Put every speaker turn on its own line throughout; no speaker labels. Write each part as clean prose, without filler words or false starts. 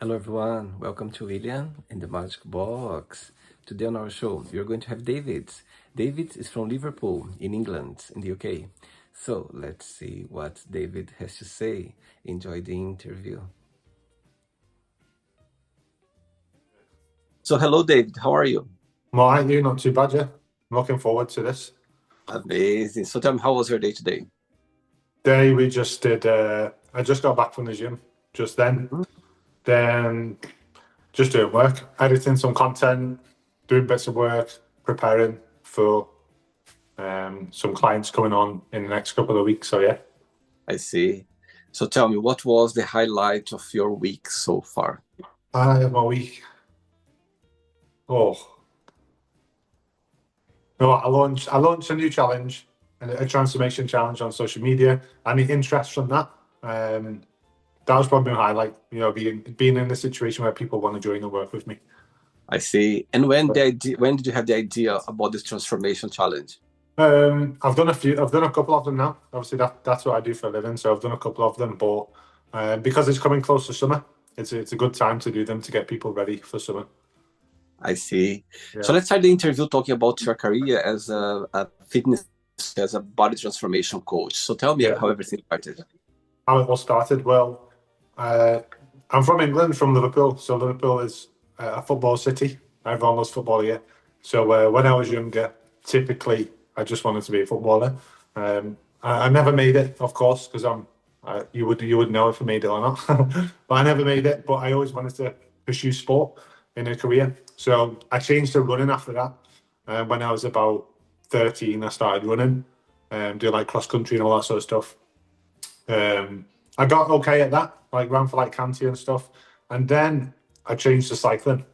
Hello everyone, welcome to William and the Magic Box. Today on our show, you're going to have David. David is from Liverpool in England, in the UK. So let's see what David has to say. Enjoy the interview. So hello David, how are you?
I'm all right, you not too bad, yeah. I'm looking forward to this.
Amazing. So tell me, how was your day today?
Day we just did I just got back from the gym just then.
Mhm.
Then just doing work, editing some content, doing bits of work, preparing for some clients coming on in the next couple of weeks. So yeah.
I see. So tell me, what was the highlight of your week so far?
My week. Oh no, I launched a new challenge, a transformation challenge on social media, and the interest from that. That was probably my highlight, being in a situation where people want to join and work with me.
I see. And when did you have the idea about this transformation challenge?
I've done a couple of them now. Obviously, that's what I do for a living, so I've done a couple of them. But because it's coming close to summer, it's a good time to do them to get people ready for summer.
I see. So
Yeah,
let's start the interview talking about your career as a fitness, as a body transformation coach. So tell me
yeah.
how everything started.
How it all started? Well, uh, I'm from England, from Liverpool. So Liverpool is a football city. Everyone loves football here. So when I was younger, typically I just wanted to be a footballer. I never made it, of course, because you would know if I made it or not. But I never made it. But I always wanted to pursue sport in a career. So I changed to running after that. When I was about 13, I started running, doing like cross country and all that sort of stuff. I got okay at that, like ran for like county and stuff, and then I changed to cycling.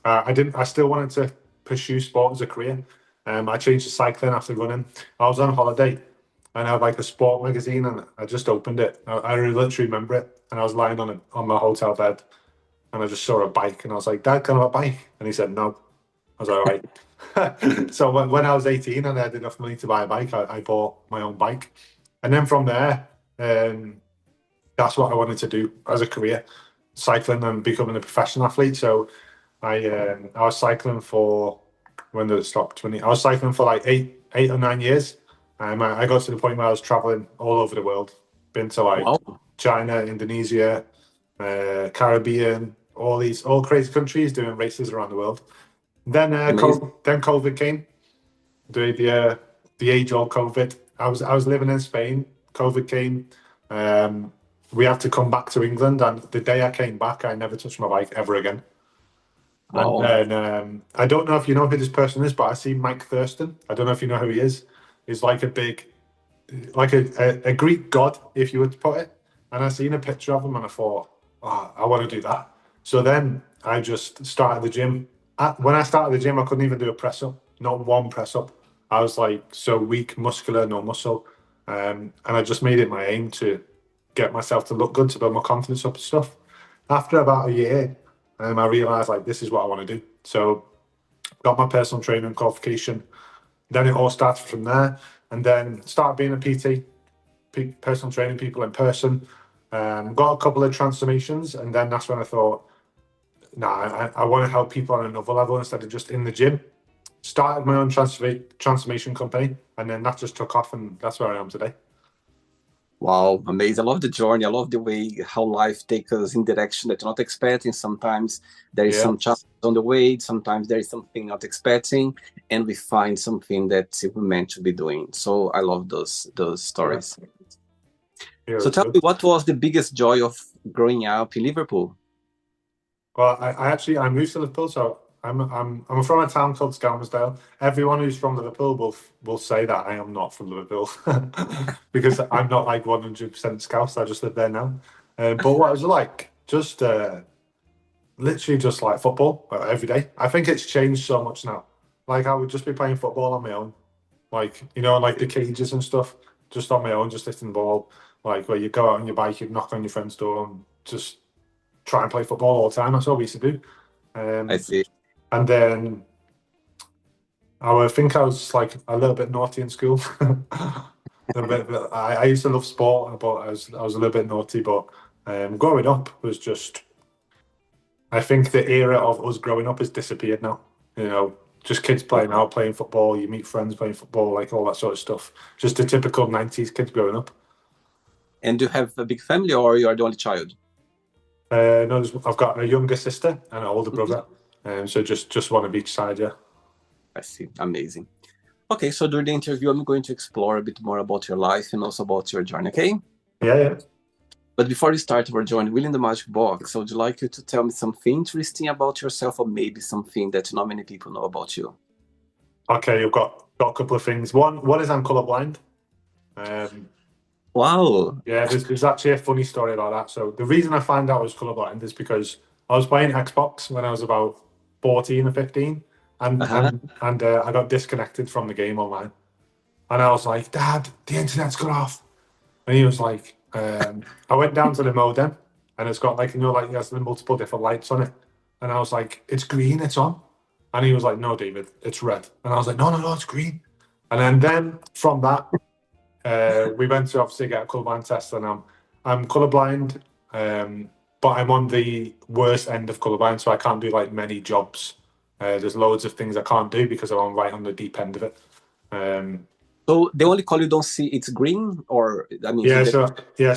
I didn't. I still wanted to pursue sport as a career. I changed to cycling after running. I was on holiday, and I had like a sport magazine, and I just opened it. I literally remember it, and I was lying on my hotel bed, and I just saw a bike, and I was like, "Dad, can I have a bike?" And he said, "No." I was like, "All right." So when I was 18 and I had enough money to buy a bike, I bought my own bike, and then from there. That's what I wanted to do as a career, cycling and becoming a professional athlete. So I was cycling for when did it stop? 20. I was cycling for like 8 or 9 years. I got to the point where I was traveling all over the world. Been to like
Wow,
China, Indonesia, Caribbean, all crazy countries doing races around the world. Then
amazing.
COVID came. The age old COVID. I was living in Spain. COVID came. Um, we had to come back to England, and the day I came back, I never touched my bike ever again. And
Wow.
then I don't know if you know who this person is, but I see Mike Thurston. I don't know if you know who he is. He's like a big, like a Greek god, if you would put it. And I seen a picture of him, and I thought, oh, I want to do that. So then I just started the gym. When I started the gym, I couldn't even do a press up, not one press up. I was like so weak, muscular, no muscle. And I just made it my aim to get myself to look good, to build my confidence up and stuff. After about a year, I realized like this is what I want to do. So got my personal training qualification. Then it all started from there, and then started being a PT, personal training people in person. Got a couple of transformations, and then that's when I thought, nah, I want to help people on another level instead of just in the gym. Started my own transformation company, and then that just took off, and that's where I am today.
Wow, amazing. I love the journey. I love the way how life takes us in direction that you're not expecting. Sometimes there is
Yeah,
some challenge on the way. Sometimes there is something not expecting, and we find something that we're meant to be doing. So I love those
yeah,
stories.
yeah.
So
It's
tell
good.
me, what was the biggest joy of growing up in Liverpool?
Well, I moved to Liverpool, so I'm from a town called Skelmersdale. Everyone who's from Liverpool will say that I am not from Liverpool because I'm not like 100% Scouse. I just live there now. But what it was like, just literally just like football every day. I think it's changed so much now. Like I would just be playing football on my own, like like the cages and stuff, just on my own, just hitting the ball. Like where you go out on your bike, you knock on your friend's door, and just try and play football all the time. That's all we used to do.
I
Um,
see.
and then I would think I was like a little bit naughty in school. I used to love sport, but I was a little bit naughty. But growing up was just I think the era of us growing up has disappeared now. You know, just kids playing out, playing football. You meet friends playing football, like all that sort of stuff. Just the typical '90s kids growing up.
And do you have a big family, or you are the only child?
No, I've got a younger sister and an older brother, so just one of each side. Yeah.
I see. Amazing. Okay, so during the interview, I'm going to explore a bit more about your life and also about your journey, okay?
Yeah.
But before we start our journey, William the Magic Box, I would like you to tell me something interesting about yourself, or maybe something that not many people know about you.
Okay, I've got a couple of things. One is I'm colorblind.
Wow.
Yeah, there's actually a funny story about that. So the reason I found out I was colorblind is because I was playing Xbox when I was about 14 or 15, and
Uh-huh.
I got disconnected from the game online, and I was like, "Dad, the internet's cut off," and he was like, I went down to the modem, and it's got like like it has the multiple different lights on it, and I was like, "It's green, it's on," and he was like, "No, David, it's red," and I was like, "No, it's green," and then from that. We went to obviously get a colourblind test, and I'm colourblind, but I'm on the worst end of colourblind, so I can't do like many jobs. There's loads of things I can't do because I'm right on the deep end of it.
So the only color you don't see, it's green, or I mean,
So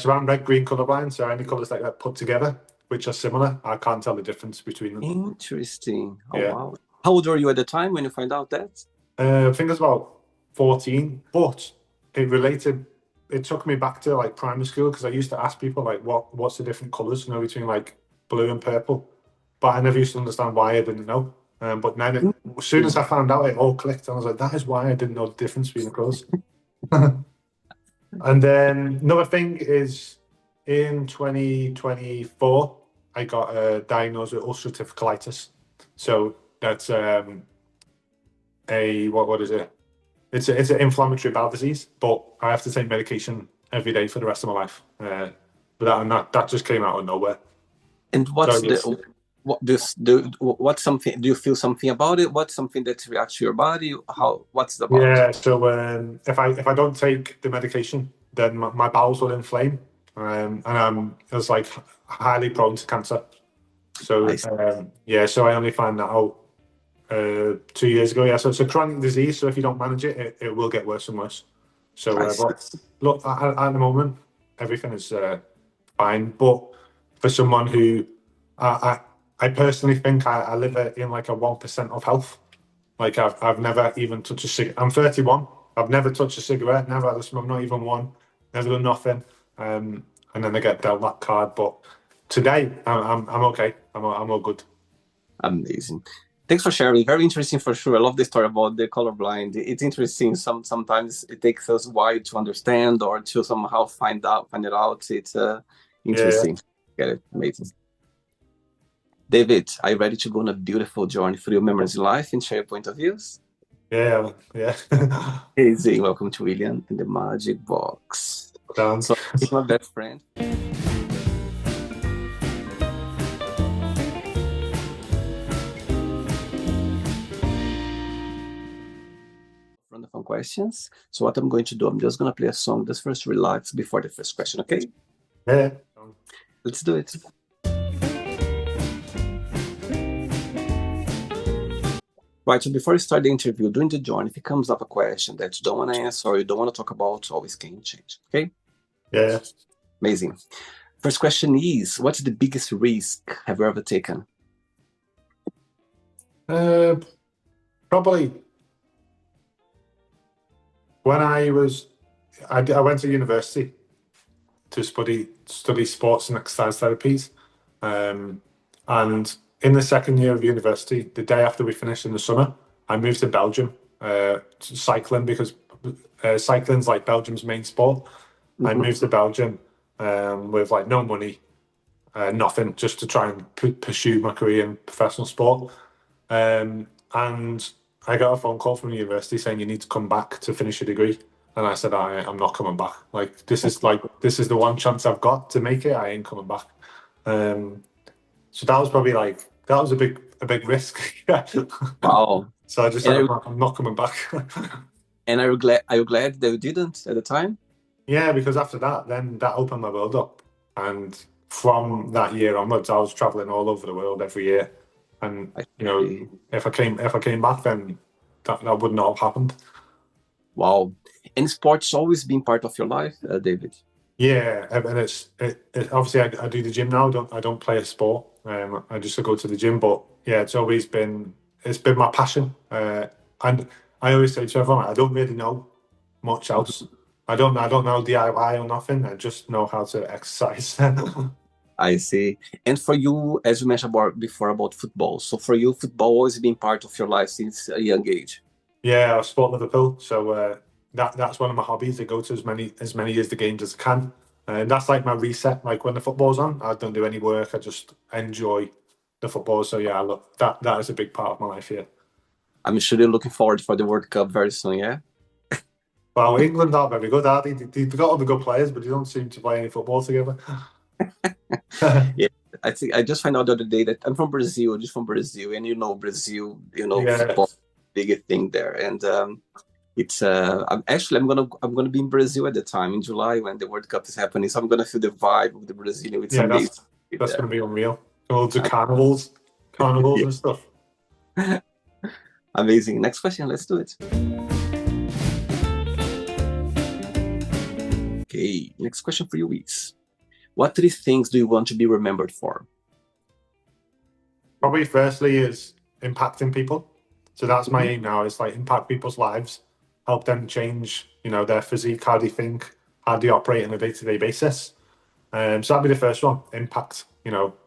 I'm red green colourblind. So any colours like that put together, which are similar, I can't tell the difference between them.
Interesting. Oh,
Yeah.
wow. How old were you at the time when you find out that?
I think it was about 14, but it related. It took me back to like primary school because I used to ask people like, what's the different colours, between like blue and purple, but I never used to understand why I didn't know. But then as soon as I found out, it all clicked, and I was like, that is why I didn't know the difference between the colours. And then another thing is, in 2024, I got diagnosed with ulcerative colitis. So that's what is it? It's an inflammatory bowel disease, but I have to take medication every day for the rest of my life. But that just came out of nowhere.
And what's something? Do you feel something about it? What's something that reacts to your body? What's it about?
Yeah. So if I don't take the medication, then my bowels will inflame, and I was like highly prone to cancer. So so I only found that out 2 years ago. Yeah. So it's a chronic disease. So if you don't manage it, it will get worse and worse. So but look, at the moment, everything is fine. But for someone who I personally think I live in like a 1% of health. Like I've never even touched a cigarette. I'm 31. I've never touched a cigarette. Never had a smoke. Not even one. Never done nothing. And then I get dealt that card. But today I'm okay. I'm all good.
Amazing. Thanks for sharing. Very interesting for sure. I love the story about the colorblind. It's interesting. Sometimes it takes us a while to understand or to somehow find it out. It's interesting.
Yeah.
Get it? Amazing. David, are you ready to go on a beautiful journey through your memories in life and share your point of views?
Yeah.
Amazing. Welcome to William and the Magic Box. So, he's my best friend. From the fun questions. So what I'm going to do, I'm just going to play a song just first relax before the first question, okay?
Yeah.
Let's do it. Right, so before you start the interview, during the journey, if it comes up a question that you don't want to answer or you don't want to talk about, always can change, okay?
Yeah.
Amazing. First question is, what's the biggest risk have you ever taken?
Probably when I went to university to study sports and exercise therapies, and in the second year of university, the day after we finished in the summer, I moved to Belgium cycling because cycling's like Belgium's main sport. I moved to Belgium with like no money, nothing, just to try and pursue my career in professional sport. And I got a phone call from the university saying you need to come back to finish your degree. And I said, I'm not coming back. Like this is the one chance I've got to make it. I ain't coming back. So that was probably a big risk.
Wow.
So I just said, I'm not coming back.
And are you glad that you didn't at the time?
Yeah, because after that, then that opened my world up. And from that year onwards, I was traveling all over the world every year, and
I
you know,
see.
if I came back, then that would not have happened.
Wow. And sports always been part of your life, David?
Yeah, and obviously I do the gym now. I don't play a sport. I just go to the gym, but yeah, it's been my passion. And I always say to everyone, I don't really know much else. I don't know DIY or nothing. I just know how to exercise.
I see. And for you, as you mentioned before about football, so for you, football always been part of your life since a young age.
Yeah, I support Liverpool, so that's one of my hobbies. I go to as many of the games as I can, and that's like my reset. Like when the football's on, I don't do any work. I just enjoy the football. So yeah, look, that is a big part of my life here.
I'm sure you're looking forward for the World Cup very soon, yeah?
Well, England are very good, are they? They've got all the good players, but they don't seem to play any football together.
Yeah, I think I just found out the other day that I'm from Brazil, just from Brazil, and Brazil,
Yeah,
football big thing there, and it's I'm gonna be in Brazil at the time in July when the World Cup is happening, so I'm gonna feel the vibe of the Brazilian. It's
yeah,
amazing
that's going
there.
to be unreal. Loads of carnivals
Yeah,
and stuff.
amazing. Next question, let's do it. Okay, next question for you is, what three things do you want to be remembered for?
Probably firstly is impacting people. So that's my
Mhm.
aim now, is like impact people's lives, help them change, their physique, how they think, how they operate on a day-to-day basis. So that'd be the first one, impact.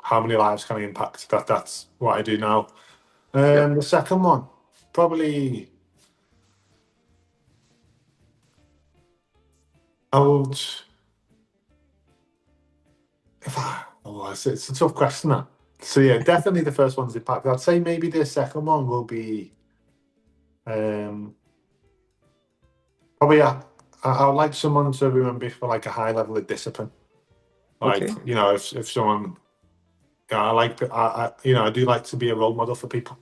How many lives can I impact? That's what I do now.
Yep.
The second one, probably I would it's a tough question that. So yeah, definitely the first one's impact. I'd say maybe the second one will be um probably I would like someone to remember for like a high level of discipline. Like,
Okay.
if someone, I like, I do like to be a role model for people.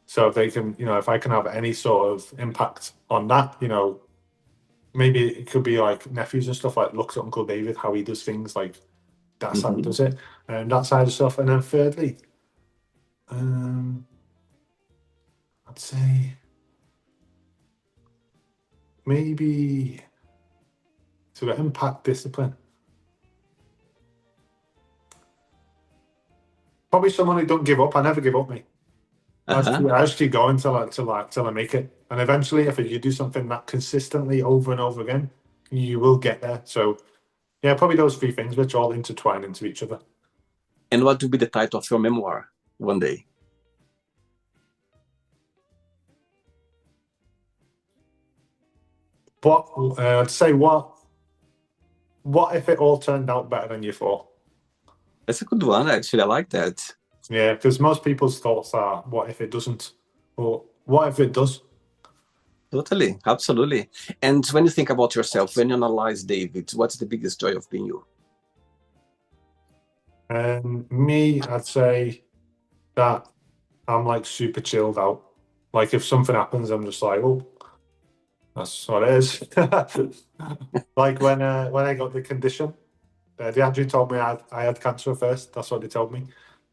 So if they can, if I can have any sort of impact on that, maybe it could be like nephews and stuff, like looks at Uncle David, how he does things, like that's how he
Hmm.
does it, and that side of stuff. And then thirdly, um, I'd say maybe sort of impact discipline. Probably someone who don't give up. I never give up, mate.
Uh-huh.
I just keep going till I make it. And eventually, if you do something that consistently over and over again, you will get there. So yeah, probably those three things, which all intertwine into each other.
And what will be the title of your memoir one day?
But I'd say what if it all turned out better than you thought?
That's a good one, actually. I like that.
Yeah, because most people's thoughts are, what if it doesn't? Or what if it does?
Totally, absolutely. And when you think about yourself, when you analyze David, what's the biggest joy of being you?
Me, I'd say that I'm like super chilled out. Like if something happens, I'm just like, oh, that's what it is. Like when I got the condition, they actually told me I had cancer first. That's what they told me.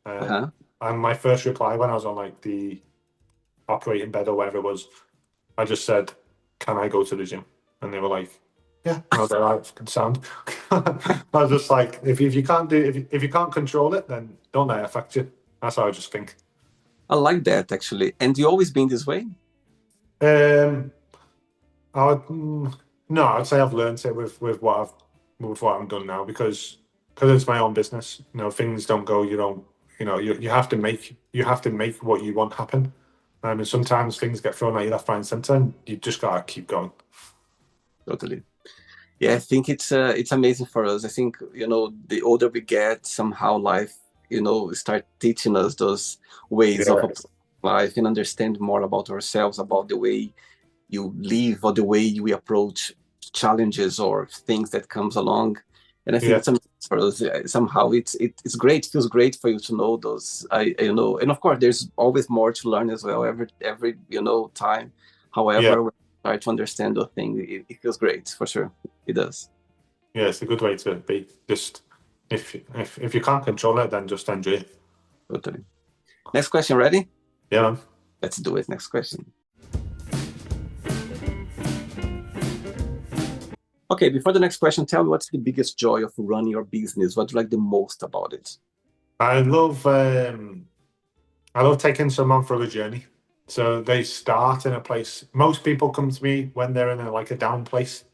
Um,
Uh-huh.
and my first reply when I was on like the operating bed or whatever it was, I just said, "Can I go to the gym?" And they were like, "Yeah." And I was like, "Right, can sound." I was just like, if you can't if you can't control it, then don't let it affect you. That's how I just think.
I like that, actually. And you always been this way?
Um, I would, no, I'd say I've learned it with what I've done now, because it's my own business. Things don't go your own. You have to make what you want happen. And sometimes things get thrown at you left, right, and centre, and you just gotta keep going.
Totally. Yeah, I think it's amazing for us. I think, the older we get, somehow life, start teaching us those ways of
Yeah,
approaching life and understand more about ourselves, about the way you live or the way we approach challenges or things that comes along. And I think
yeah,
it's amazing for us. Somehow it's great. It feels great for you to know those. And of course, there's always more to learn as well. Every time.
yeah,
However, when you try to understand the thing, it feels great for sure. It does.
yeah. It's a good way to be. Just If you can't control it, then just enjoy it.
Totally. Next question, ready?
Yeah, man.
Let's do it. Next question. Okay, before the next question, tell me what's the biggest joy of running your business? What do you like the most about it?
I love I love taking someone through a journey. So they start in a place. Most people come to me when they're in a down place.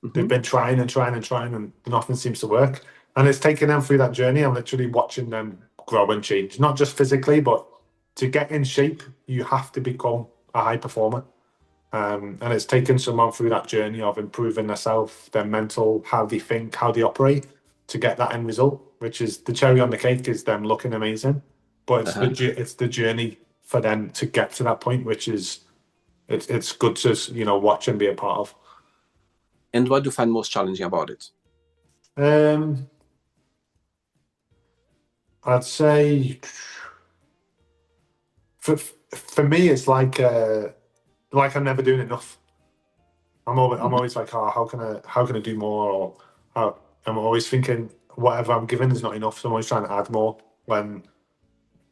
They've
Hmm.
been trying and trying and trying, and nothing seems to work. And it's taking them through that journey. I'm literally watching them grow and change, not just physically, but to get in shape, you have to become a high performer. And it's taken someone through that journey of improving themselves, their mental, how they think, how they operate, to get that end result. Which is the cherry on the cake is them looking amazing, but
Uh-huh.
it's the journey for them to get to that point, which is it's good to watch and be a part of.
And what do you find most challenging about it?
Um, I'd say for me, it's like I'm never doing enough. I'm
Mhm.
always like, oh, how can I do more? Or how, I'm always thinking whatever I'm given is not enough. So I'm always trying to add more. When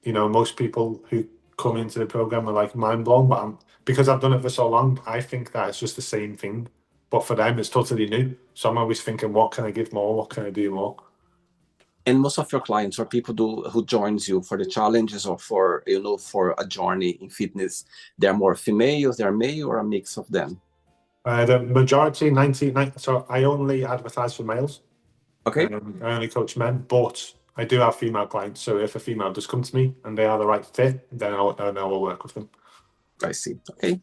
most people who come into the program are like mind blown, but because I've done it for so long, I think that it's just the same thing. But for them, it's totally new. So I'm always thinking, what can I give more? What can I do more?
And most of your clients or people who joins you for the challenges or for a journey in fitness, they're more females, they're male, or a mix of them.
The majority, 99. So I only advertise for males.
Okay,
I only coach men, but I do have female clients. So if a female does come to me and they are the right fit, then I'll work with them.
I see. Okay.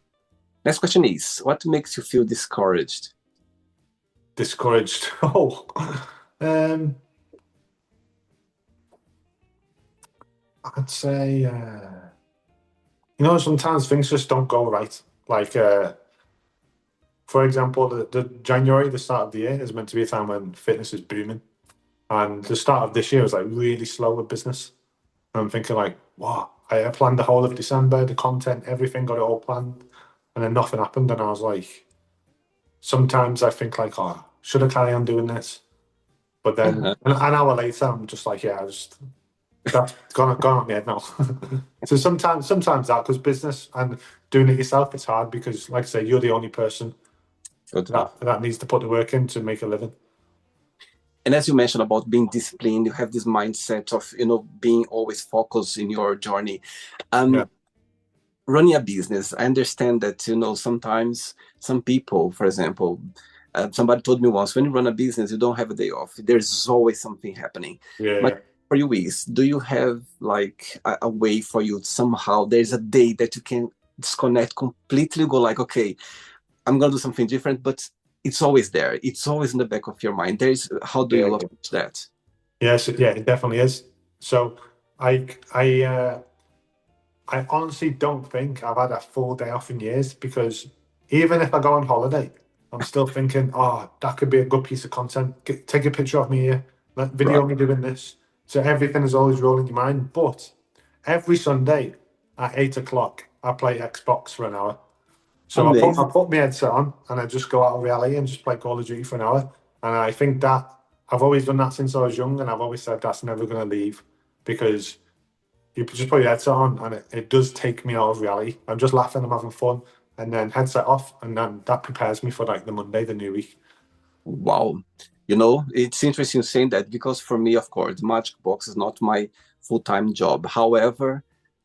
Next question is, what makes you feel discouraged?
Discouraged. Oh, um, I'd say sometimes things just don't go right. Like for example, the January, the start of the year, is meant to be a time when fitness is booming, and the start of this year was like really slow with business. And I'm thinking like, wow, I planned the whole of December, the content, everything, got it all planned, and then nothing happened. And I was like, sometimes I think like, oh, should I carry on doing this? But then
Uh-huh.
an hour later, I'm just like, yeah, that's gone on my head now. So sometimes that, because business and doing it yourself, it's hard because, like I say, you're the only person
Totally.
that needs to put the work in to make a living.
And as you mentioned about being disciplined, you have this mindset of being always focused in your journey.
Yeah,
Um, Running a business, I understand that sometimes some people, for example, somebody told me once, when you run a business, you don't have a day off. There's always something happening.
yeah,
My
yeah.
question for you is, do you have like a way for you somehow? There's a day that you can disconnect completely, go like, okay, I'm gonna do something different, but it's always there. It's always in the back of your mind. There's how do you
Yeah.
approach that?
Yes, yeah, it definitely is. So I I uh, I honestly don't think I've had a full day off in years, because even if I go on holiday, I'm still thinking, oh, that could be a good piece of content. Take a picture of me here,
Right.
video me doing this. So everything is always rolling in your mind. But every Sunday at 8 o'clock, I play Xbox for an hour. So I
Amazing.
put my headset on and I just go out of reality and just play Call of Duty for an hour. And I think that I've always done that since I was young, and I've always said that's never going to leave, because you just put your headset on and it does take me out of reality. I'm just laughing, I'm having fun, and then headset off, and then that prepares me for like the Monday, the new week.
Wow. It's interesting saying that because for me, of course, Magic Box is not my full-time job. However,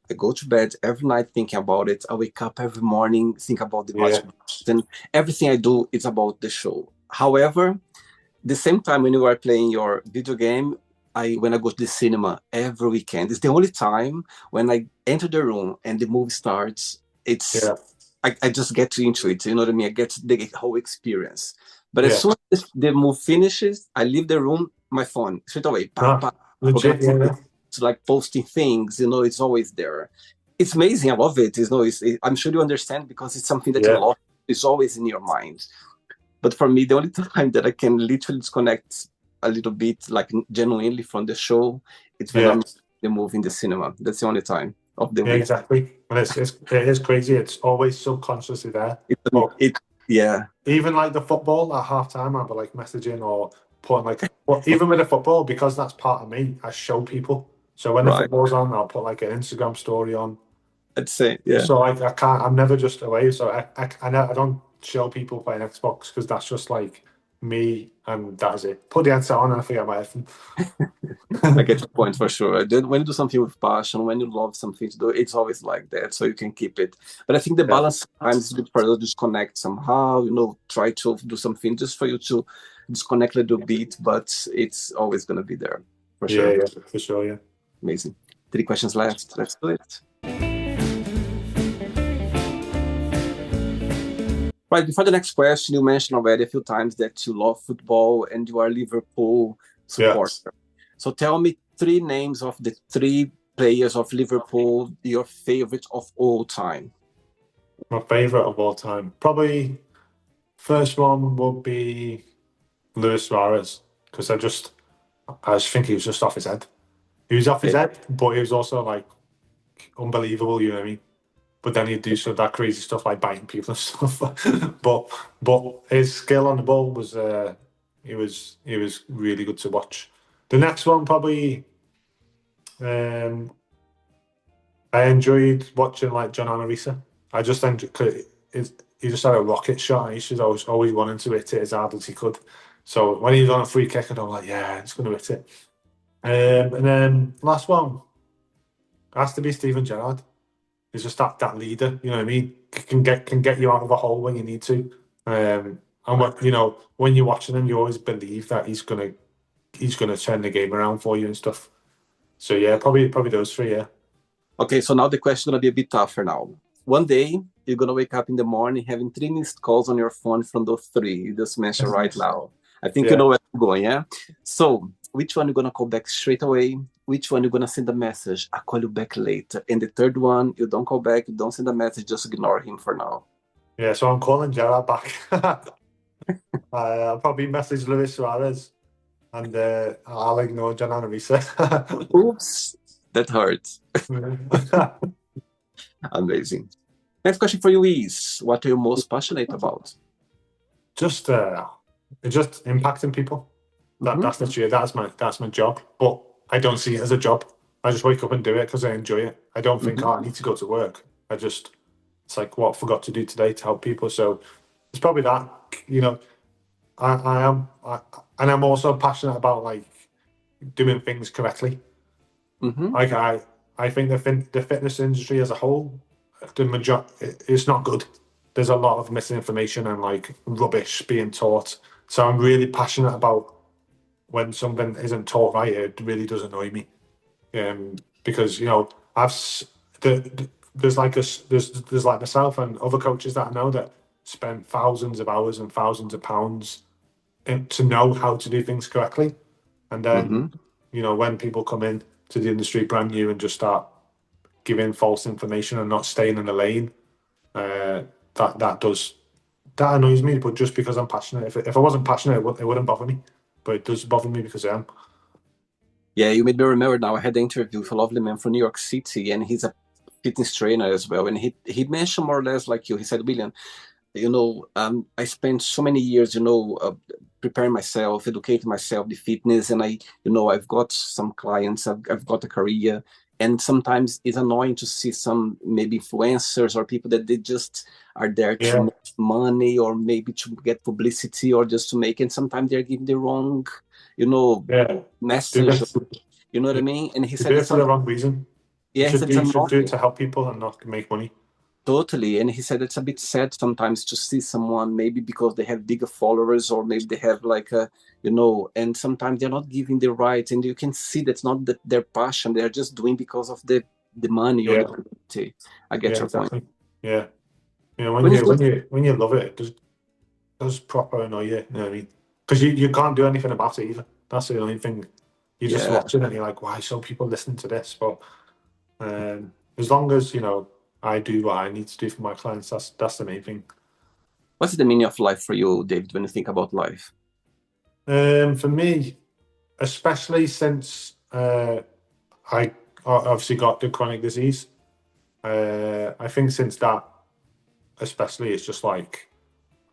I go to bed every night thinking about it. I wake up every morning, think about the
Yeah,
Magic Box, and everything I do is about the show. However, the same time when you are playing your video game, when I go to the cinema every weekend, it's the only time when I enter the room and the movie starts. It's
yeah,
I just get into it. You know what I mean? I get the whole experience. But as
yeah.
soon as the movie finishes, I leave the room, my phone straight away, pa
No,
pa,
legit, yeah,
automatically,
yeah,
it's like posting things. It's always there. It's amazing. I love it. I'm sure you understand because it's something that you
yeah,
love. It's always in your mind. But for me, the only time that I can literally disconnect a little bit, like genuinely from the show, it's when
yeah,
I'm the movie in the cinema. That's the only time of the
yeah,
week.
exactly. And it is crazy. It's always subconsciously there.
It,
But
it yeah,
even like the football at half time, I'll be like messaging or putting like, well, even with the football, because that's part of me, I show people. So when the
Right.
football's on, I'll put like an Instagram story on.
I'd say, yeah.
So I can't, I'm never just away. So I don't show people playing Xbox because that's just like me and that is it. Put the headset on and I forget my headphone.
I get your point for sure. Then when you do something with passion, when you love something to do, it's always like that, so you can keep it. But I think the
Yeah.
balance sometimes is good for you to disconnect somehow, try to do something just for you to disconnect a little bit, but it's always going to be there for
Yeah,
sure.
yeah, for sure, yeah.
Amazing. 3 questions left. Let's do it. Right, before the next question, you mentioned already a few times that you love football and you are a Liverpool supporter. So tell me 3 names of the 3 players of Liverpool, your favorite of all time.
My favorite of all time. Probably first one would be Luis Suarez because I just think he was just off his head. He was off his head, but he was also like unbelievable. You know what I mean? But then he'd do some of that crazy stuff like biting people and stuff. but his skill on the ball was he was really good to watch. The next one probably um, I enjoyed watching like John Arisa. I just enjoyed he just had a rocket shot and he should always wanting to hit it as hard as he could. So when he was on a free kick, I'm like, yeah, it's going to hit it. And then last one has to be Steven Gerrard. He's just that leader, you know what I mean? Can get you out of a hole when you need to. And what when you're watching him, you always believe that he's gonna turn the game around for you and stuff. So yeah, probably those 3. Yeah.
Okay, so now the question is going to be a bit tougher now. One day, you're going to wake up in the morning having 3 missed calls on your phone from those 3 you just mentioned right now. I think you know where I'm going, yeah? So, which one you're going to call back straight away? Which one you're going to send a message? I'll call you back later. And the third one, you don't call back, you don't send a message, just ignore him for now.
Yeah, so I'm calling Gerrard back. I'll probably message Luis Suarez and I'll ignore John Arisa.
Oops, that hurts. Amazing. Next question for you is, what are you most passionate about?
Just impacting people. That's literally that's my job. But I don't see it as a job. I just wake up and do it because I enjoy it. I don't think, I need to go to work. It's like what I forgot to do today to help people. So it's probably that, and I'm also passionate about like doing things correctly. Like I think the fitness industry as a whole, it's not good. There's a lot of misinformation and like rubbish being taught. So I'm really passionate about when something isn't taught right. It really does annoy me, because there's like there's like myself and other coaches that I know that spend thousands of hours and thousands of pounds to know how to do things correctly, and then when people come in to the industry brand new and just start giving false information and not staying in the lane, that annoys me. But just because I'm passionate, if I wasn't passionate, it wouldn't bother me. But it does bother me because I am.
Yeah, you made me remember now. I had an interview with a lovely man from New York City, and he's a fitness trainer as well. And he mentioned more or less like you. He said, William, I spent so many years, preparing myself, educating myself, the fitness, and I've got some clients, I've got a career, and sometimes it's annoying to see some maybe influencers or people that they just are there to make money or maybe to get publicity or just to make, and sometimes they're giving the wrong, message. You know what I mean? And he said
do it for the wrong reason.
Yeah, he said it's
you should do it
annoying.
to help people and not make money.
Totally. And he said it's a bit sad sometimes to see someone maybe because they have bigger followers or maybe they have like and sometimes they're not giving the right, and you can see that's not their passion. They're just doing because of the money or the quality. I get your point.
Yeah. When you love it, it does proper annoy you. You know what I mean? Because you can't do anything about it either. That's the only thing. You just watch it and you're like, why so people listening to this? But as long as I do what I need to do for my clients, that's the main thing.
What's the meaning of life for you, David, when you think about life?
For me, especially since I obviously got the chronic disease, I think since that, especially, it's just like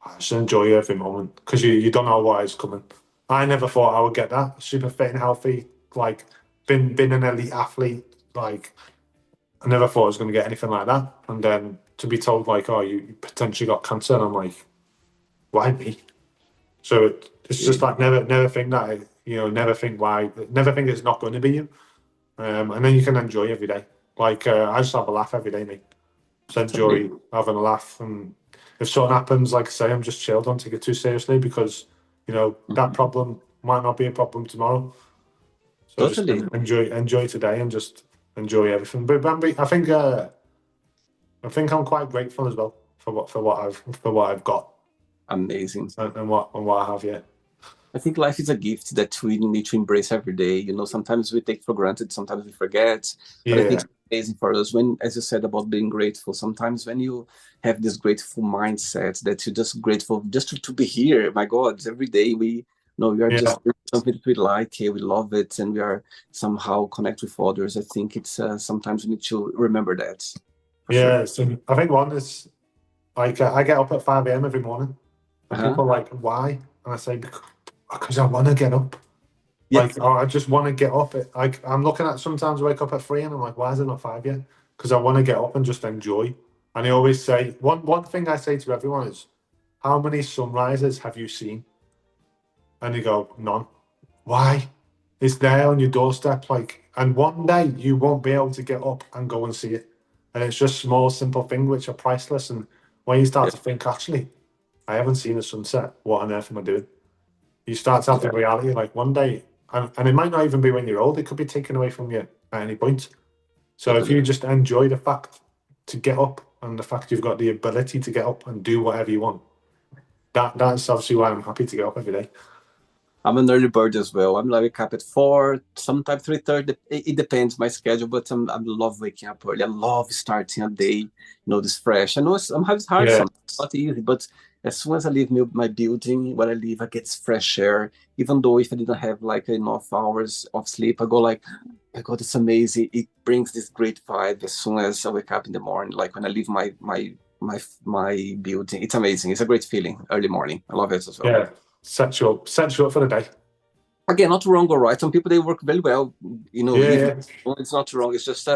I just enjoy every moment because you don't know what is coming. I never thought I would get that. Super fit and healthy, like been an elite athlete. Like I never thought I was going to get anything like that. And then to be told like, oh, you potentially got cancer, and I'm like, why me? So it's just
Yeah.
like never think that never think why, never think it's not going to be you. And then you can enjoy every day. Like I just have a laugh every day, mate. Just
It's amazing.
enjoy having a laugh. And if something happens, like I say, I'm just chill. Don't take it too seriously because that
Mhm.
problem might not be a problem tomorrow. So just
Totally
enjoy today and just enjoy everything. But I think I'm quite grateful as well for what I've got
amazing.
and what I have. Yeah,
I think life is a gift that we need to embrace every day. You know, sometimes we take for granted, sometimes we forget. But I think
yeah,
it's amazing for us when, as you said about being grateful, sometimes when you have this grateful mindset that you're just grateful just to be here. My God, every day we are
yeah,
just doing something that we like, we love it, and we are somehow connect with others. I think it's sometimes we need to remember that for sure.
yeah. So I think one is like I get up at 5 a.m. every morning, and
Uh-huh.
people are like, "Why?" And I say, "Because I want to get up.
Yeah,
Like, oh, I just want to get up. Like, I'm looking at sometimes I wake up at 3 and I'm like, why is it not 5 yet? Because I want to get up and just enjoy. And I always say one thing I say to everyone is, how many sunrises have you seen? And they go, none. Why? It's there on your doorstep. Like, and one day you won't be able to get up and go and see it. And it's just small, simple things which are priceless. And when you start
yeah,
to think, actually, I haven't seen a sunset. What on earth am I doing? You start to have the
yeah,
reality like one day, and it might not even be when you're old, it could be taken away from you at any point. So if
totally.
you just enjoy the fact to get up and the fact you've got the ability to get up and do whatever you want, that's obviously why I'm happy to get up every day.
I'm an early bird as well. I'm like up at 4, sometimes 3:30. It depends my schedule, but I love waking up early. I love starting a day, this fresh. I know sometimes it's hard,
Yeah,
sometimes it's not easy, but as soon as I leave my building, where I live, I get fresh air. Even though if I didn't have like enough hours of sleep, I go like, my God, it's amazing. It brings this great vibe as soon as I wake up in the morning. Like when I leave my building, it's amazing. It's a great feeling early morning. I love it as well.
yeah. Set you up for the day.
Again, not wrong or right. Some people they work very well,
Yeah,
even
yeah,
it's not wrong. It's just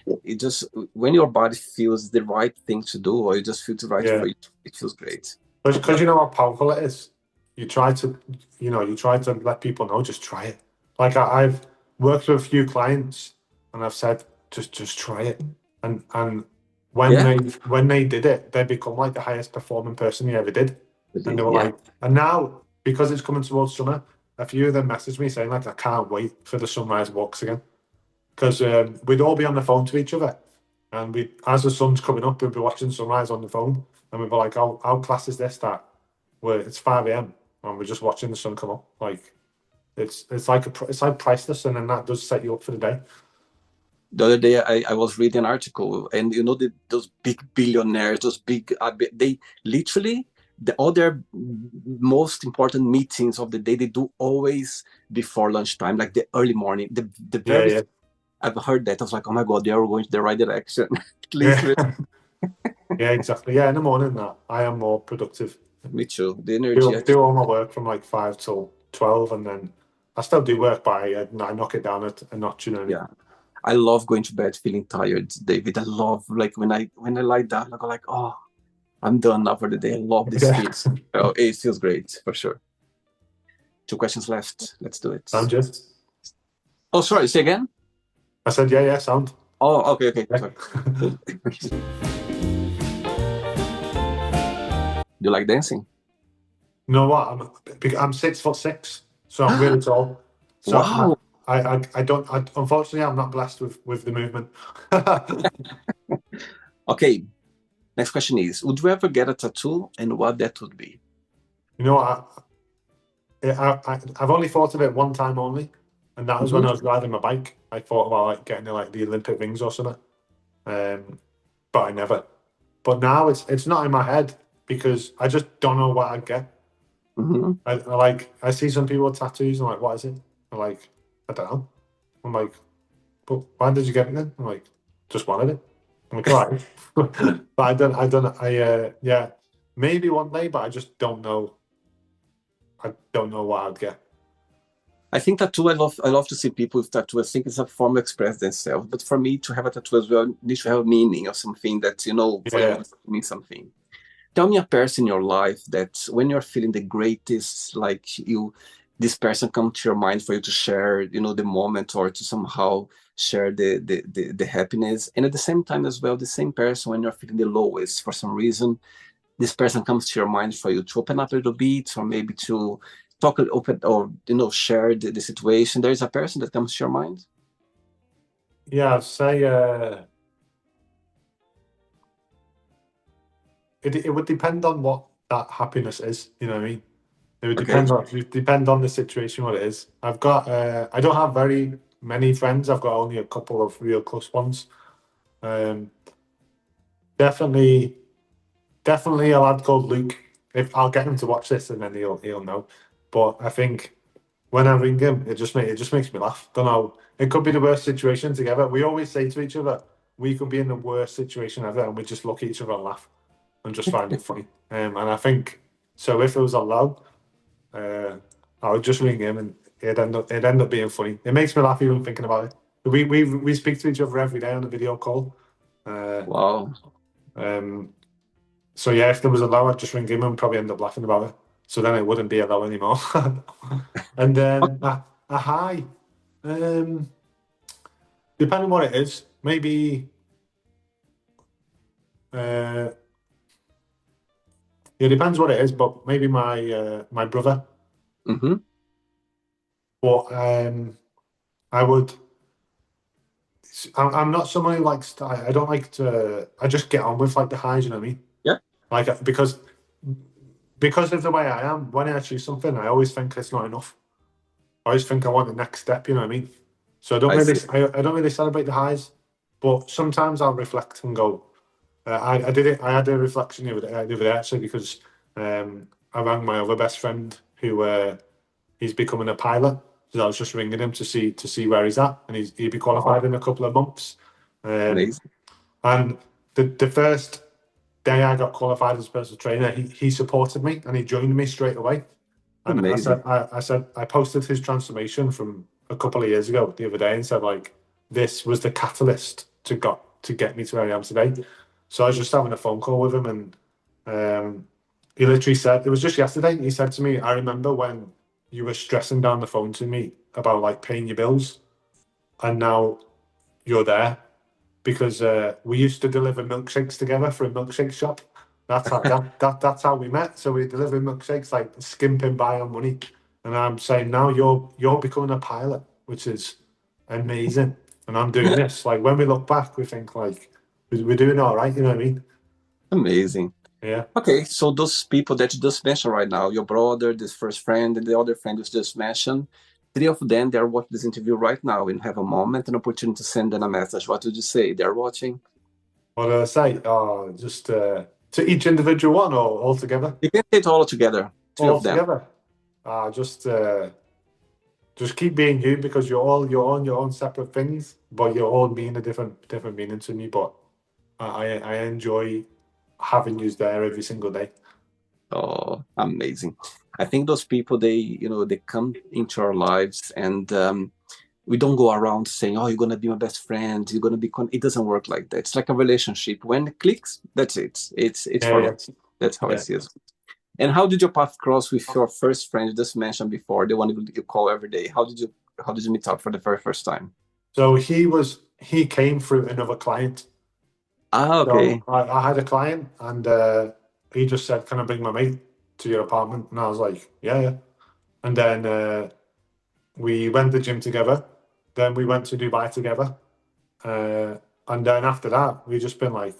it just when your body feels the right thing to do, or you just feel the right
yeah.
for you, it feels great.
Because you know how powerful it is. You try to, you try to let people know, just try it. Like I've worked with a few clients, and I've said, just try it. And when
Yeah,
they did it, they become like the highest performing person you ever did. And they were
yeah,
like, and now because it's coming towards summer, a few of them messaged me saying like, I can't wait for the sunrise walks again because we'd all be on the phone to each other, and we, as the sun's coming up, we'd be watching sunrise on the phone, and we'd be like, "How class is this? That where it's 5 a.m. and we're just watching the sun come up. Like it's like priceless, and then that does set you up for the day."
the other day I was reading an article, and those big billionaires, those big they literally all their most important meetings of the day they do always before lunchtime, like the early morning, the
Yeah,
very
yeah,
I've heard that. I was like, oh my God, they are going to the right direction. At least
yeah, yeah, exactly. Yeah, in the morning, that I am more productive.
me too. The energy,
Do all my work from like 5 till 12, and then I still do work, but I knock it down a notch. You know what I mean?
yeah. I love going to bed feeling tired, David. I love like when I lie down, I go like, oh, I'm done now for the day. I love this
Yeah,
feeling. Oh, it feels great for sure. 2 questions left. Let's do it.
sound just.
Oh, sorry. Say again.
I said, yeah, yeah, sound.
Oh, okay, okay.
Yeah.
Sorry. Do you like dancing?
You know what? I'm 6'6", so I'm really tall. So
Wow.
I don't. Unfortunately, I'm not blessed with the movement.
Okay. Next question is: would you ever get a tattoo, and what that would be?
You know what? I've only thought of it one time only, and that was when
Hmm.
I was riding my bike. I thought about like getting like the Olympic rings or something, but I never. But now it's not in my head because I just don't know what I'd get.
Hmm.
I see some people with tattoos and like, what is it? I'm like, I don't know. I'm like, but why did you get it then? I'm like, just wanted it. I'm like, all right. But yeah, maybe one day, but I just don't know. I don't know what I'd get.
I think tattoo. I love to see people with tattoo. I think it's a form to express themselves. But for me to have a tattoo as well, needs to have a meaning or something that for you
Yeah.
it means something. Tell me a person in your life that when you're feeling the greatest, like this person come to your mind for you to share, the moment or to somehow share the happiness. And at the same time as well, the same person when you're feeling the lowest for some reason, this person comes to your mind for you to open up a little bit or maybe to talk a little bit or share the situation. There is a person that comes to your mind.
Yeah, I'd say it would depend on what that happiness is. You know what I mean?
Okay.
It would depend on the situation what it is. I don't have very many friends. I've got only a couple of real close ones. Um, definitely, definitely a lad called Luke. If I'll get him to watch this and then he'll know. But I think when I ring him, it just makes me laugh. Don't know. It could be the worst situation together. We always say to each other, we could be in the worst situation ever, and we just look at each other and laugh and just find it funny. And I think so. If it was allowed, I would just ring him, and it'd end up being funny. It makes me laugh even thinking about it. We speak to each other every day on a video call. Uh,
Wow.
um, so yeah, if there was a low, I'd just ring him and probably end up laughing about it. So then it wouldn't be a low anymore. And then a high, um, depending what it is, maybe uh, it depends what it is, but maybe my brother.
Mm-hmm.
But I would. I'm not someone who likes to, I don't like to. I just get on with like the highs. You know what I mean?
Yeah,
Like because of the way I am. When I achieve something, I always think it's not enough. I always think I want the next step. You know what I mean? So
I see.
I don't really celebrate the highs, but sometimes I'll reflect and go. I did it. I had a reflection the other day actually because I rang my other best friend who he's becoming a pilot. So I was just ringing him to see where he's at, and he'd be
Wow.
qualified in a couple of months. Um,
Amazing.
and the first day I got qualified as a personal trainer, he supported me and he joined me straight away. And
Amazing.
I posted his transformation from a couple of years ago the other day and said like this was the catalyst to get me to where I am today. So I was just having a phone call with him and he literally said it was just yesterday. He said to me, "I remember when you were stressing down the phone to me about like paying your bills, and now you're there because we used to deliver milkshakes together for a milkshake shop. That's how we met. So we delivered milkshakes, like skimping by on money. And I'm saying now you're becoming a pilot, which is amazing. And I'm doing this. Like when we look back, we think like we're doing all right. You know what I mean?
Amazing.
Yeah.
Okay, so those people that you just mentioned right now, your brother, this first friend, and the other friend you just mentioned, three of them, they are watching this interview right now and have a moment, an opportunity to send them a message. What would you say? They're watching.
What did I say? Just to each individual one or all together?
You can say it all together, three
All
of them.
together. Just keep being you because you're on your own separate things, but you all mean a different meaning to me. But I enjoy having you there every single day.
Oh, amazing. I think those people, they come into our lives and we don't go around saying, oh, you're going to be my best friend. You're going to be, it doesn't work like that. It's like a relationship. When it clicks, that's it. It's
Yeah,
for
yeah,
life. That's how I
yeah.
see it. And how did your path cross with your first friend you just mentioned before, the one you call every day? How did you meet up for the very first time?
So he came through another client.
Ah,
So
okay.
I had a client and he just said, "Can I bring my mate to your apartment?" And I was like, "Yeah, yeah." And then we went to the gym together. Then we went to Dubai together. Uh, and then after that, we just been like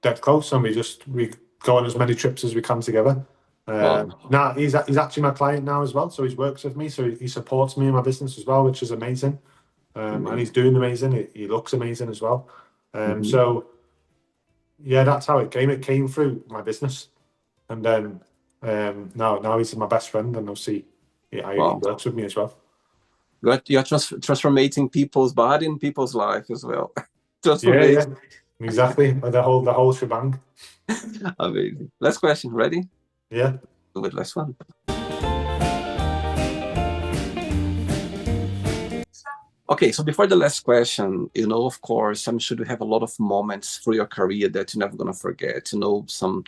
dead close, and we go on as many trips as we can together.
Wow.
Now he's actually my client now as well, so he works with me, so he supports me in my business as well, which is amazing. And he's
Amazing.
doing amazing. He looks amazing as well.
Hmm.
So yeah, that's how it came. It came through my business, and then now he's my best friend, and obviously he
Wow.
works with me as well.
You're transforming people's body and people's life as well.
Yeah, yeah,
Transformation.
exactly. The whole shebang.
Amazing. Last question. Ready?
Yeah.
Do it. Last one. Okay, so before the last question, of course, I'm sure you have a lot of moments through your career that you're never going to forget, some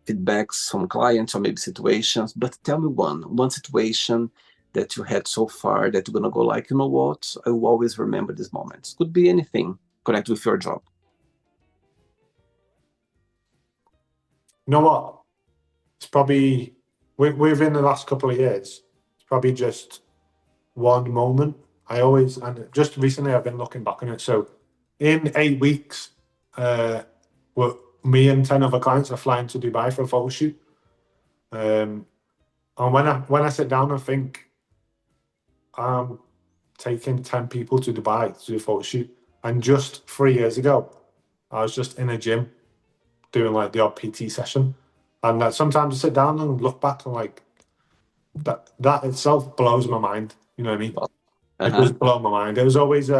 feedbacks, some clients, or maybe situations. But tell me one situation that you had so far that you're going to go like, you know what, I will always remember these moments. Could be anything connected with your job.
You know what? It's probably within the last couple of years. It's probably just one moment. And just recently I've been looking back on it. So in 8 weeks, well, me and 10 other clients are flying to Dubai for a photo shoot. And when I sit down and think I'm taking 10 people to Dubai to do a photo shoot, and just 3 years ago, I was just in a gym doing like the odd PT session. And sometimes I sit down and look back and like that itself blows my mind. You know what I mean? It
Uh-huh.
does blow my mind. It was always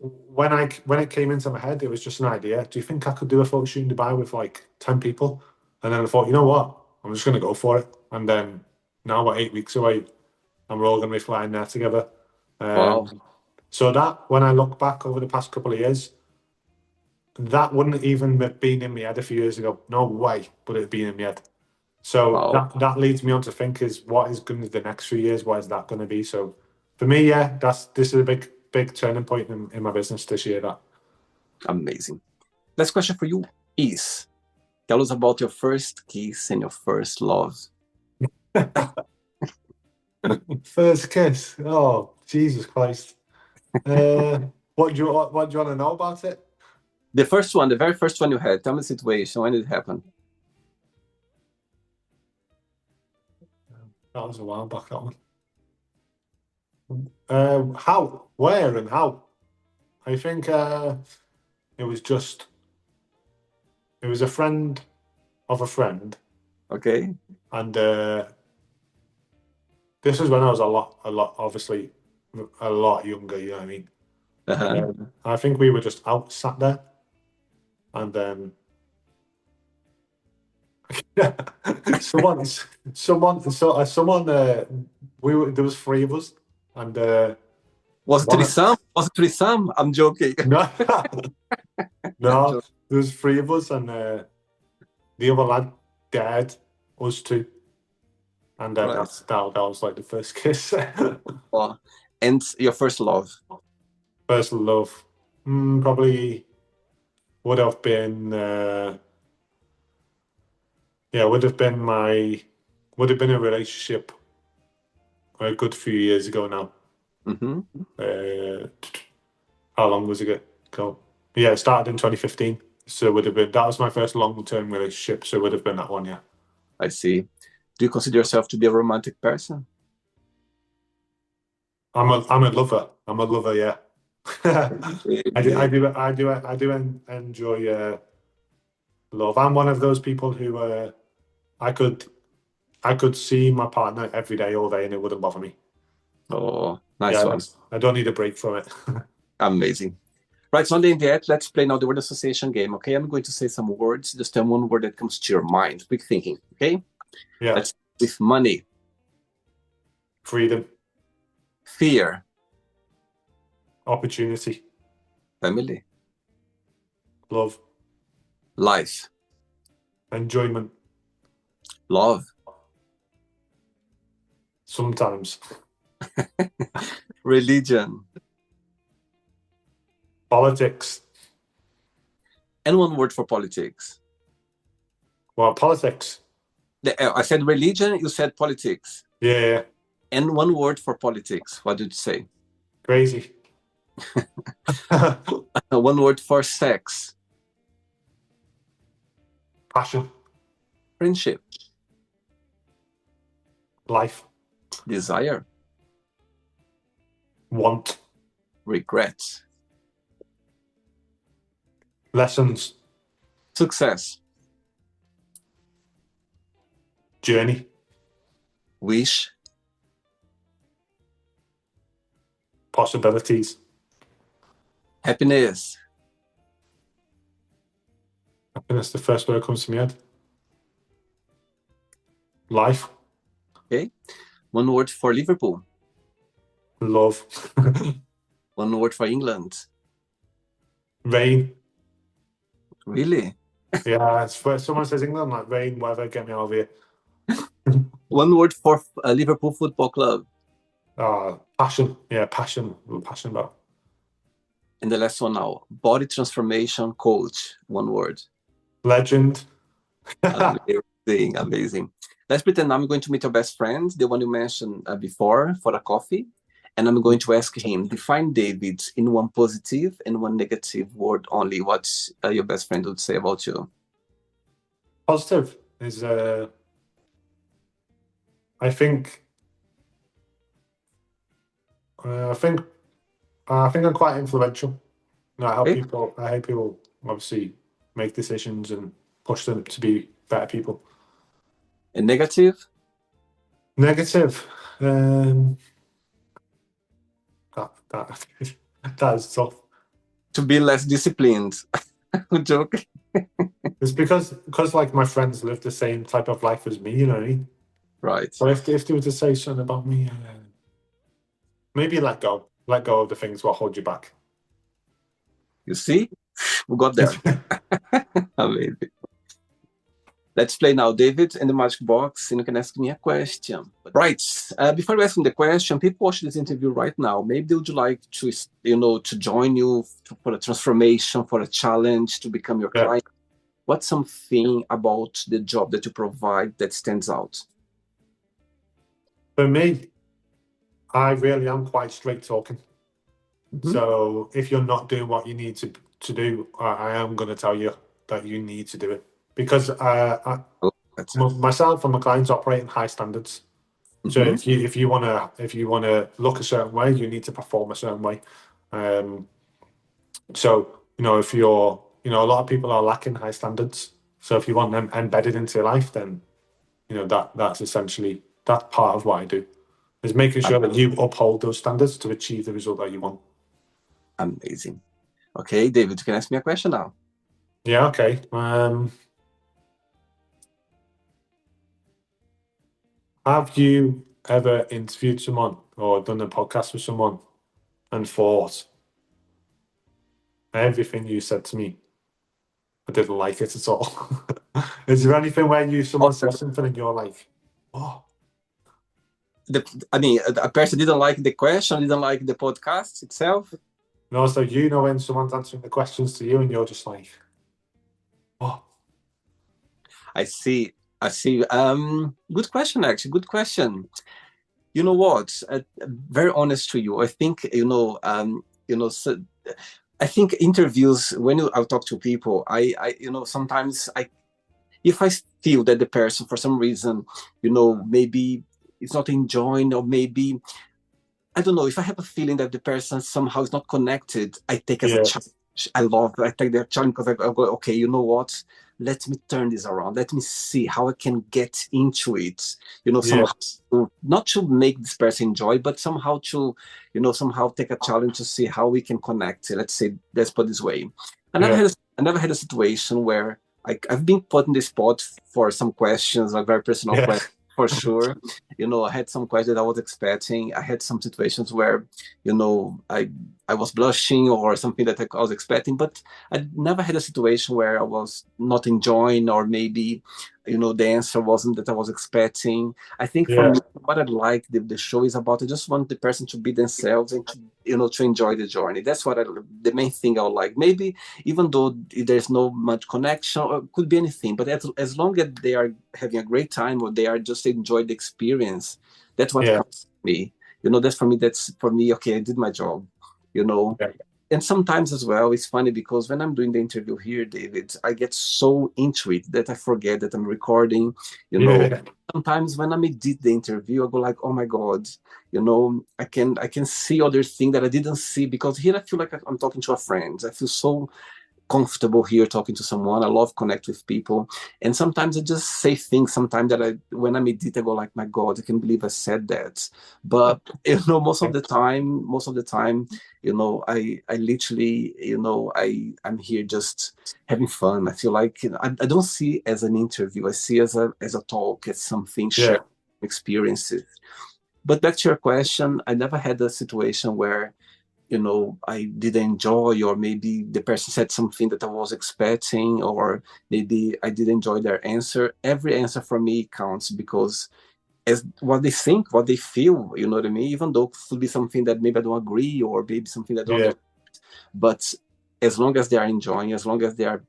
when it came into my head, it was just an idea. Do you think I could do a photo shoot in Dubai with like 10 people? And then I thought, you know what? I'm just gonna go for it. And then now we're 8 weeks away and we're all gonna be flying there together.
Wow.
So that when I look back over the past couple of years, that wouldn't even have been in my head a few years ago. No way would it have been in my head. So
Wow.
that leads me on to think is what is going to the next few years? What is that going to be? So for me, yeah, this is a big turning point in my business this year. That
Amazing. Last question for you is, tell us about your first kiss and your first love.
first kiss. Oh Jesus Christ! What do you want to know about it?
The first one, the very first one you had. Tell me the situation. When did it happen?
That was a while back. That one. How, where, and how? I think it was just it was a friend of a friend,
Okay.
and this is when I was obviously a lot younger. You know what I mean?
Uh-huh.
I think we were just out sat there, and then someone, someone. There was three of us, and
Was it
one.
threesome? Was it threesome? I'm joking.
No,
I'm
no,
joking.
there was three of us, and the other lad dared us two, and then
Right.
that was like the first kiss.
Wow. And your first love.
First love, probably would have been. Yeah, would have been a relationship a good few years ago now.
Mm-hmm.
Uh, how long was it ago? Yeah, it started in 2015. So it would have been that was my first long-term relationship. So it would have been that one, yeah.
I see. Do you consider yourself to be a romantic person?
I'm a lover. I'm a lover, yeah.
Great.
I do enjoy love. I'm one of those people who I could I could see my partner every day, all day, and it wouldn't bother me.
Oh, nice
Yeah,
one.
I don't need a break from it.
Amazing. Right, so on the end, let's play now the word association game, okay? I'm going to say some words. Just tell one word that comes to your mind. Quick thinking, okay?
Yeah,
Let's start with money,
freedom,
fear,
opportunity,
family,
love,
life,
enjoyment.
love,
Sometimes
religion,
politics.
and one word for politics.
Well, politics.
I said religion, you said politics.
Yeah,
And one word for politics. What did you say?
crazy.
One word for sex,
Passion,
friendship,
life,
desire,
want,
regret,
lessons,
success,
journey,
wish,
possibilities.
happiness.
I think that's the first word that comes to my head. Life,
Okay. One word for Liverpool,
love,
One word for England.
Rain.
Really?
Yeah, it's for someone says England, like rain, weather, get me out of here.
One word for Liverpool Football Club.
Passion. Yeah, passion. We're passionate about.
And the last one now. Body transformation coach. One word.
Legend.
Amazing, amazing. Let's pretend I'm going to meet your best friend, the one you mentioned before, for a coffee. And I'm going to ask him, define David in one positive and one negative word only. What your best friend would say about you?
Positive is, I think, I think, I think I'm quite influential. I help
Okay.
people. I help people obviously make decisions and push them to be better people.
And negative?
Negative. That that is tough.
To be less disciplined. Joke.
It's because like my friends live the same type of life as me, you know what I mean?
Right.
So if they were to say something about me, maybe let go of the things what hold you back.
You see? We got there. Amazing. Let's play now, David, in the magic box, and you can ask me a question. Right. Before asking the question, people watching this interview right now, maybe they would like to, to join you for a transformation, for a challenge, to become your client. What's something about the job that you provide that stands out?
For me, I really am quite straight talking. So if you're not doing what you need to do, I am going to tell you that you need to do it because myself and my clients operate in high standards. So if you wanna look a certain way, you need to perform a certain way. So if you're a lot of people are lacking high standards. So if you want them embedded into your life, then that's essentially that's part of what I do is making sure that you uphold those standards to achieve the result that you want.
Amazing. Okay, David, you can ask me a question now.
Yeah, okay. Have you ever interviewed someone or done a podcast with someone and thought everything you said to me, I didn't like it at all? Is there anything where someone says something and you're like, oh?
A person didn't like the question, didn't like the podcast itself.
No, so when someone's answering the questions to you and you're just like, oh.
I see. Good question, actually. Good question. You know what? Very honest to you. I think So I think interviews when I talk to people, sometimes if I feel that the person for some reason, maybe it's not enjoying, or maybe I don't know, if I have a feeling that the person somehow is not connected, I take as a challenge. I take the challenge because I go, okay, you know what? Let me turn this around. Let me see how I can get into it. Somehow not to make this person enjoy, but somehow to, somehow take a challenge to see how we can connect. Let's put it this way. I never had a situation where I've been put in the spot for some questions, like very personal questions. For sure. I had some questions that I was expecting. I had some situations where, I was blushing or something that I was expecting, but I never had a situation where I was not enjoying, or maybe, the answer wasn't that I was expecting. I think for me, what I like the show is about, I just want the person to be themselves and to enjoy the journey. That's the main thing I would like. Maybe even though there's no much connection, or it could be anything, but as long as they are having a great time, or they are just enjoy the experience, that's what counts for me. That's for me, okay, I did my job. And sometimes as well, it's funny because when I'm doing the interview here, David, I get so into it that I forget that I'm recording. Sometimes when I did the interview, I go like, oh my God, I can see other things that I didn't see, because here I feel like I'm talking to a friend. I feel so comfortable here talking to someone. I love connect with people, and sometimes I just say things sometimes that when I edit, I go like, my God, I can't believe I said that. But most of the time, I literally, I'm here just having fun. I feel like I don't see it as an interview. I see it as a talk, as something shared experiences. But back to your question, I never had a situation where I didn't enjoy, or maybe the person said something that I was expecting, or maybe I didn't enjoy their answer. Every answer for me counts, because as what they think, what they feel, you know what I mean? Even though it could be something that maybe I don't agree, or maybe something that I don't
Yeah,
understand. But as long as they are enjoying, as long as they are,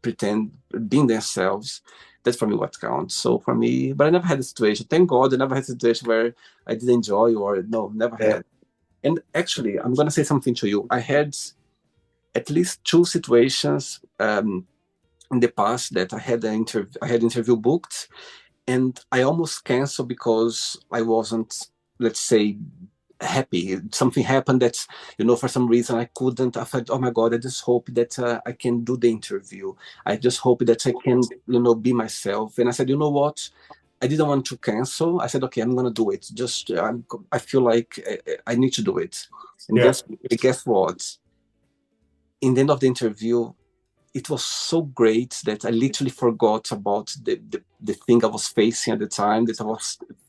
pretend being themselves, that's for me what counts. So for me, but I never had a situation. Thank God, I never had a situation where I didn't enjoy, or no, never
yeah,
had. And actually, I'm gonna say something to you. I had at least two situations in the past that I had interview booked, and I almost canceled because I wasn't, let's say, happy. Something happened that, for some reason I couldn't. I thought, oh my God, I just hope that I can do the interview. I just hope that I can, be myself. And I said, you know what? I didn't want to cancel. I said, okay, I'm gonna do it. Just I feel like I need to do it. And
yeah,
guess what? In the end of the interview, it was so great that I literally forgot about the thing I was facing at the time that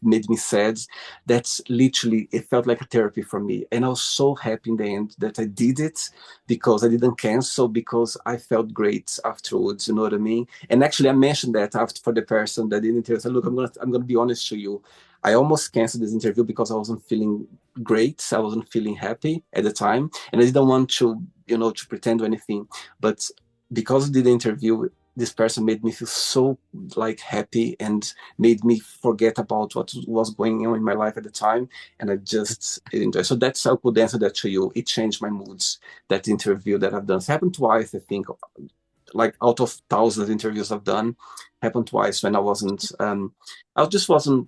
made me sad. That's literally, it felt like a therapy for me. And I was so happy in the end that I did it, because I didn't cancel, because I felt great afterwards, you know what I mean? And actually I mentioned that after, for the person that didn't tell. I said, look, I'm gonna be honest to you. I almost canceled this interview because I wasn't feeling great. I wasn't feeling happy at the time. And I didn't want to, to pretend or anything. But because I did the interview, this person made me feel so like happy, and made me forget about what was going on in my life at the time, and I just enjoy. So that's how I could answer that to you. It changed my moods. That interview that I've done, it's happened twice, I think. Like out of thousands of interviews I've done, happened twice when I just wasn't,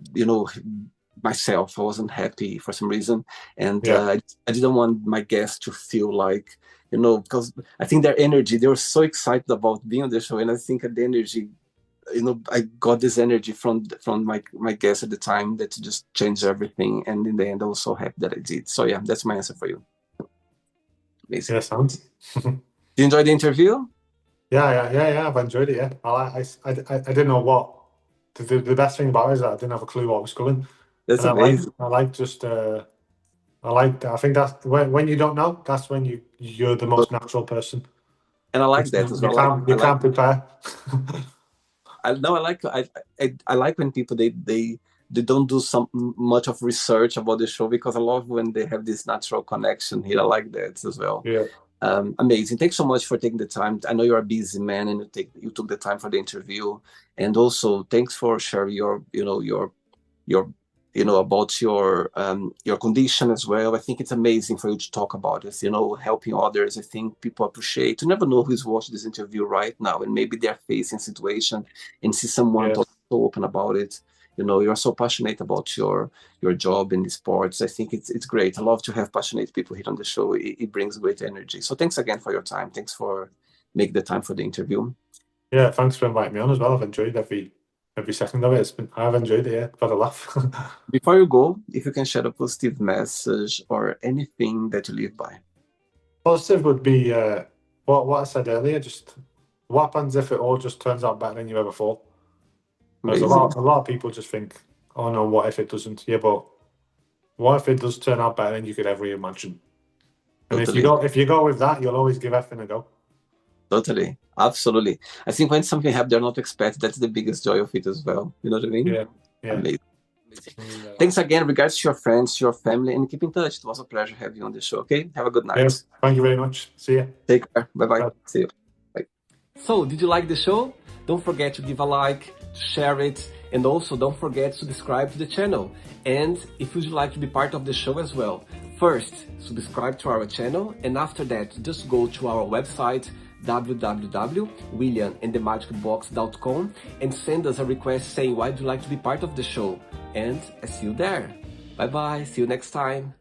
myself. I wasn't happy for some reason, and
yeah,
I didn't want my guests to feel like, because I think their energy, they were so excited about being on the show, and I think the energy, I got this energy from my guests at the time that just changed everything, and in the end, I was so happy that I did. So yeah, that's my answer for you. Amazing.
yeah. Sounds.
Did you enjoy the interview?
Yeah. I've enjoyed it. Yeah, I didn't know what the best thing about it is that I didn't have a clue what was coming,
That's
and
amazing.
I like just I like that. I think that's when you don't know, that's when you're the most natural person.
And I like
It's,
that as
you
well. I like
can't prepare.
I know I like I like when people they don't do some much of research about the show, because I love when they have this natural connection here. I like that as well.
Yeah,
Amazing. Thanks so much for taking the time. I know you're a busy man, and you took the time for the interview, and also thanks for sharing your about your condition as well. I think it's amazing for you to talk about this, helping others. I think people appreciate. You never know who's watching this interview right now, and maybe they're facing a situation, and see someone
yeah,
talk so open about it. You're so passionate about your job in the sports. I think it's great. I love to have passionate people here on the show. It brings great energy. So thanks again for your time. Thanks for making the time for the interview.
yeah. Thanks for inviting me on as well. I've enjoyed every second of it. I've enjoyed it. Yeah, I've had a laugh.
Before you go, if you can share a positive message or anything that you live by.
Positive would be what I said earlier. Just what happens if it all just turns out better than you ever thought? Because
Amazing.
a lot of people just think, oh no, what if it doesn't? Yeah, but what if it does turn out better than you could ever imagine? And
Totally.
if you go with that, you'll always give everything a go.
Totally. Absolutely. I think when something happens, they're not expected. That's the biggest joy of it as well. You know what I mean?
Yeah, yeah.
Amazing. Thanks again. Regards to your friends, your family, and keep in touch. It was a pleasure having you on the show. Okay. Have a good
Yes.
night.
Thank you very much. See you.
Take care. Bye bye.
Bye.
See you. Bye. So, did you like the show? Don't forget to give a like, to share it, and also don't forget to subscribe to the channel. And if you'd like to be part of the show as well, first subscribe to our channel, and after that, just go to our website www.williamandthemagicbox.com and send us a request saying why would you like to be part of the show. And I see you there. Bye bye. See you next time.